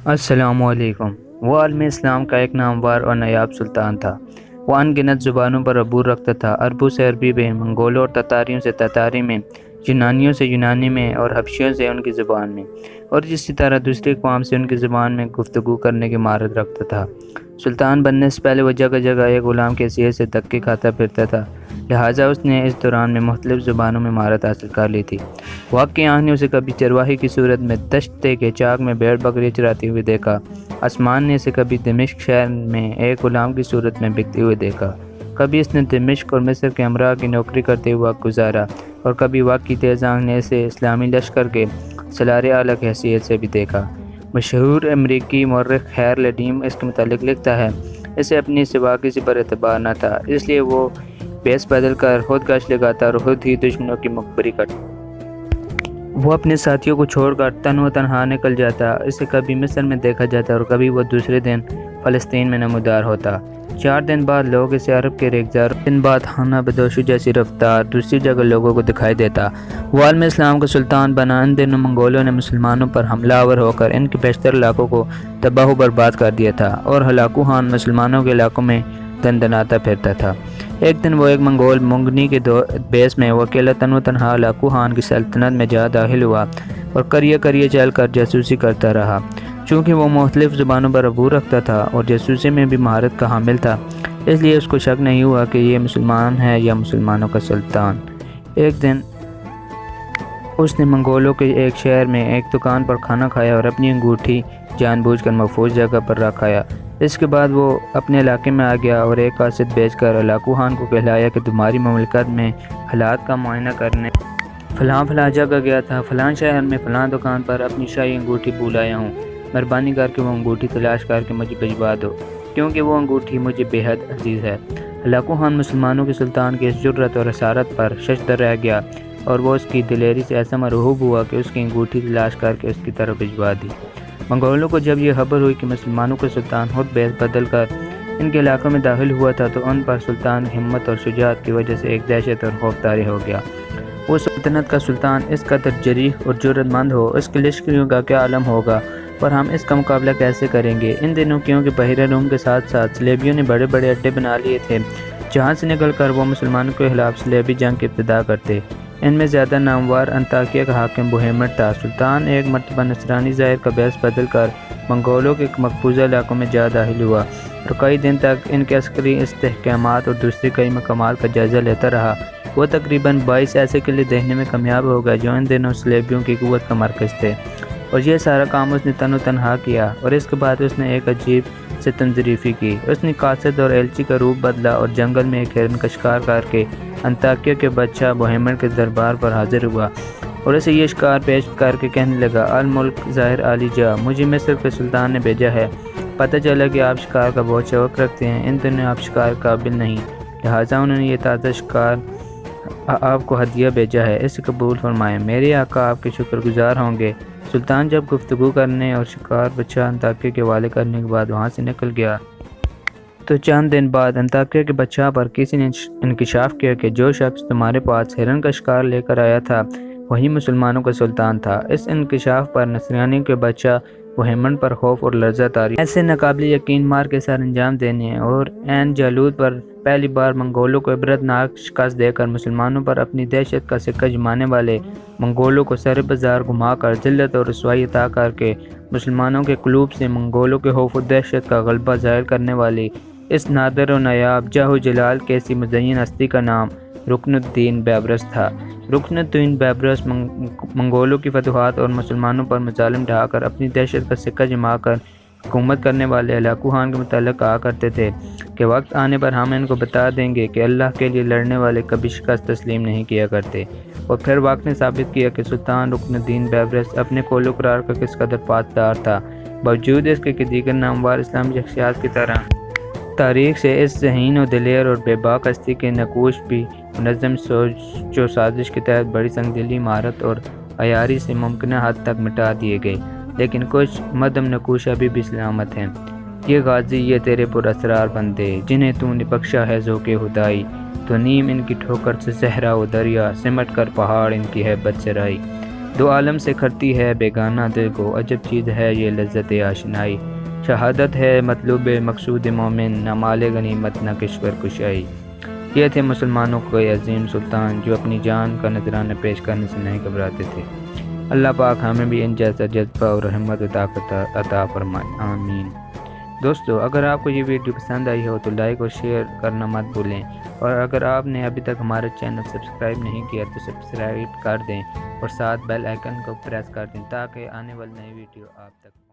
السلام علیکم۔ وہ عالم اسلام کا ایک نامور اور نایاب سلطان تھا۔ وہ ان گنت زبانوں پر عبور رکھتا تھا، عربوں سے عربی میں، منگولوں اور تتاریوں سے تتاری میں، یونانیوں سے یونانی میں اور حبشیوں سے ان کی زبان میں، اور اسی طرح دوسری اقوام سے ان کی زبان میں گفتگو کرنے کی مہارت رکھتا تھا۔ سلطان بننے سے پہلے وہ جگہ جگہ ایک غلام کی حیثیت سے دھکے کھاتا پھرتا تھا، لہٰذا اس نے اس دوران میں مختلف زبانوں میں مہارت حاصل کر لی تھی۔ وقت کی آنکھ نے اسے کبھی چرواہے کی صورت میں دشت کے چاک میں بھیڑ بکری چراتے ہوئے دیکھا، آسمان نے اسے کبھی دمشق شہر میں ایک غلام کی صورت میں بکتے ہوئے دیکھا، کبھی اس نے دمشق اور مصر کے امراء کی نوکری کرتے ہوئے وقت گزارا، اور کبھی وقت کی تیز آنکھ نے اسے اسلامی لشکر کے سالار اعلیٰ کی حیثیت سے بھی دیکھا۔ مشہور امریکی مورخ ہیر لڈیم اس کے متعلق لکھتا ہے، اسے اپنی سوا کسی پر اعتبار نہ تھا، اس لیے وہ بیس بدل کر خود گشت لگاتا اور خود ہی دشمنوں کی مخبری کرتا۔ وہ اپنے ساتھیوں کو چھوڑ کر تن و تنہا نکل جاتا، اسے کبھی مصر میں دیکھا جاتا اور کبھی وہ دوسرے دن فلسطین میں نمودار ہوتا۔ 4 دن بعد لوگ اسے عرب کے ریگزار، دن بعد ہانہ بدوشی جیسی رفتار دوسری جگہ لوگوں کو دکھائی دیتا۔ وہ عالم اسلام کا سلطان بنا۔ ان دنوں منگولوں نے مسلمانوں پر حملہ آور ہو کر ان کے بیشتر علاقوں کو تباہ و برباد کر دیا تھا، اور ہلاکو خان مسلمانوں کے علاقوں میں دندناتا پھرتا تھا۔ ایک دن وہ ایک منگول منگنی کے بیس میں وہ اکیلا تن و تنہا ہلاکو خان کی سلطنت میں جا داخل ہوا اور کریے چل کر جاسوسی کرتا رہا۔ چونکہ وہ مختلف زبانوں پر عبور رکھتا تھا اور جاسوسی میں بھی مہارت کا حامل تھا، اس لیے اس کو شک نہیں ہوا کہ یہ مسلمان ہے یا مسلمانوں کا سلطان۔ ایک دن اس نے منگولوں کے ایک شہر میں ایک دکان پر کھانا کھایا اور اپنی انگوٹھی جان بوجھ کر محفوظ جگہ پر رکھ آیا۔ اس کے بعد وہ اپنے علاقے میں آ گیا اور ایک قاصد بھیج کر ہلاکو خان کو کہلایا کہ تمہاری مملکت میں حالات کا معائنہ کرنے فلاں جگہ گیا تھا، فلاں شہر میں فلاں دکان پر اپنی شاہی انگوٹھی بھول آیا ہوں، مہربانی کر کے وہ انگوٹھی تلاش کر کے مجھے بھجوا دو، کیونکہ وہ انگوٹھی مجھے بے حد عزیز ہے۔ ہلاکو خان مسلمانوں کے سلطان کی اس جرأت اور اسارت پر ششدر رہ گیا، اور وہ اس کی دلیری سے ایسا مرعوب ہوا کہ اس کی انگوٹھی تلاش کر کے اس کی طرف بھجوا دی۔ منگولوں کو جب یہ خبر ہوئی کہ مسلمانوں کا سلطان خود بیس بدل کر ان کے علاقوں میں داخل ہوا تھا، تو ان پر سلطان کی ہمت اور شجاعت کی وجہ سے ایک دہشت اور خوف طاری ہو گیا۔ وہ سلطنت کا سلطان اس قدر جریح اور جرأت مند ہو، اس کے لشکریوں کا کیا عالم ہوگا، اور ہم اس کا مقابلہ کیسے کریں گے؟ ان دنوں کیونکہ بحیرہ روم کے ساتھ ساتھ صلیبیوں نے بڑے بڑے اڈے بنا لیے تھے جہاں سے نکل کر وہ مسلمانوں کے خلاف صلیبی جنگ کی ابتدا کرتے۔ ان میں زیادہ نامور انطاکیہ کا حاکم بوہیمر تھا۔ سلطان ایک مرتبہ نصرانی ظاہر کا بیس بدل کر منگولوں کے مقبوضہ علاقوں میں جا داخل ہوا اور کئی دن تک ان کے عسکری استحکامات اور دوسرے کئی مقامات کا جائزہ لیتا رہا۔ وہ تقریباً 22 ایسے قلعے دیکھنے میں کامیاب ہو گئے جو ان دنوں صلیبیوں کی قوت کا مرکز تھے، اور یہ سارا کام اس نے تن و تنہا کیا۔ اور اس کے بعد اس نے ایک عجیب ستم ظریفی کی، اس نے قاصد اور ایلچی کا روپ بدلا اور جنگل میں ایک ہرن کا شکار کر کے انطاکیہ کے بادشاہ بوہیمر کے دربار پر حاضر ہوا اور اسے یہ شکار پیش کر کے کہنے لگا، الملک ظاہر عالی جاہ، مجھے مصر کے سلطان نے بھیجا ہے۔ پتہ چلا کہ آپ شکار کا بہت شوق رکھتے ہیں، ان دنوں آپ شکار قابل نہیں، لہٰذا انہوں نے یہ تازہ شکار آپ کو ہدیہ بھیجا ہے، اسے قبول فرمائیں، میرے آقا آپ کے شکر گزار ہوں گے۔ سلطان جب گفتگو کرنے اور شکار بچہ انطاکیہ کے حوالے کرنے کے بعد وہاں سے نکل گیا تو چند دن بعد انطاکیہ کے بادشاہ پر کسی نے انکشاف کیا کہ جو شخص تمہارے پاس ہرن کا شکار لے کر آیا تھا وہی مسلمانوں کا سلطان تھا۔ اس انکشاف پر نصرانی کے بادشاہ بوہیمر پر خوف اور لرزہ طاری، ایسے ناقابل یقین مار کے سر انجام دینے اور عین جالوت پر پہلی بار منگولوں کو عبرتناک شکست دے کر مسلمانوں پر اپنی دہشت کا سکہ جمانے والے منگولوں کو سر بازار گھما کر ذلت اور رسوائی عطا کر کے مسلمانوں کے قلوب سے منگولوں کے خوف و دہشت کا غلبہ ظاہر کرنے والی اس نادر و نایاب جاہ و جلال کیسی مزین ہستی کا نام رکن الدین بیبرس تھا۔ رکن الدین بیبرس منگولوں کی فتوحات اور مسلمانوں پر مظالم ڈھا کر اپنی دہشت کا سکہ جما کر حکومت کرنے والے ہلاکو خان کے متعلق کہا کرتے تھے کہ وقت آنے پر ہم ان کو بتا دیں گے کہ اللہ کے لیے لڑنے والے کبھی شکست تسلیم نہیں کیا کرتے۔ اور پھر وقت نے ثابت کیا کہ سلطان رکن الدین بیبرس اپنے قول و قرار کا کس قدر پاسدار تھا، باوجود اس کے کہ دیگر نامور اسلامی شخصیات کی طرح تاریخ سے اس ذہین و دلیر اور بے باک ہستی کے نقوش بھی منظم سوچ و سازش کے تحت بڑی سنگدلی، مہارت اور عیاری سے ممکنہ حد تک مٹا دیے گئے، لیکن کچھ مدم نقوش ابھی بھی سلامت ہیں۔ یہ غازی، یہ تیرے پر اسرار بندے، جنہیں تو نے بخشا ہے ذوق خدائی، تو نیم ان کی ٹھوکر سے صحرا و دریا، سمٹ کر پہاڑ ان کی ہیبت سرائی۔ دو عالم سے کھرتی ہے بیگانہ دل کو، عجب چیز ہے یہ لذت آشنائی، شہادت ہے مطلوب مقصود مومن، نہ مال غنیمت نہ کشور کشائی۔ یہ تھے مسلمانوں کے عظیم سلطان جو اپنی جان کا نذرانہ پیش کرنے سے نہیں گھبراتے تھے۔ اللہ پاک ہمیں بھی ان جیسا جذبہ اور رحمت عطا فرمائے، آمین۔ دوستو، اگر آپ کو یہ ویڈیو پسند آئی ہو تو لائک اور شیئر کرنا مت بھولیں، اور اگر آپ نے ابھی تک ہمارا چینل سبسکرائب نہیں کیا تو سبسکرائب کر دیں اور ساتھ بیل آئیکن کو پریس کر دیں تاکہ آنے والی نئی ویڈیو آپ تک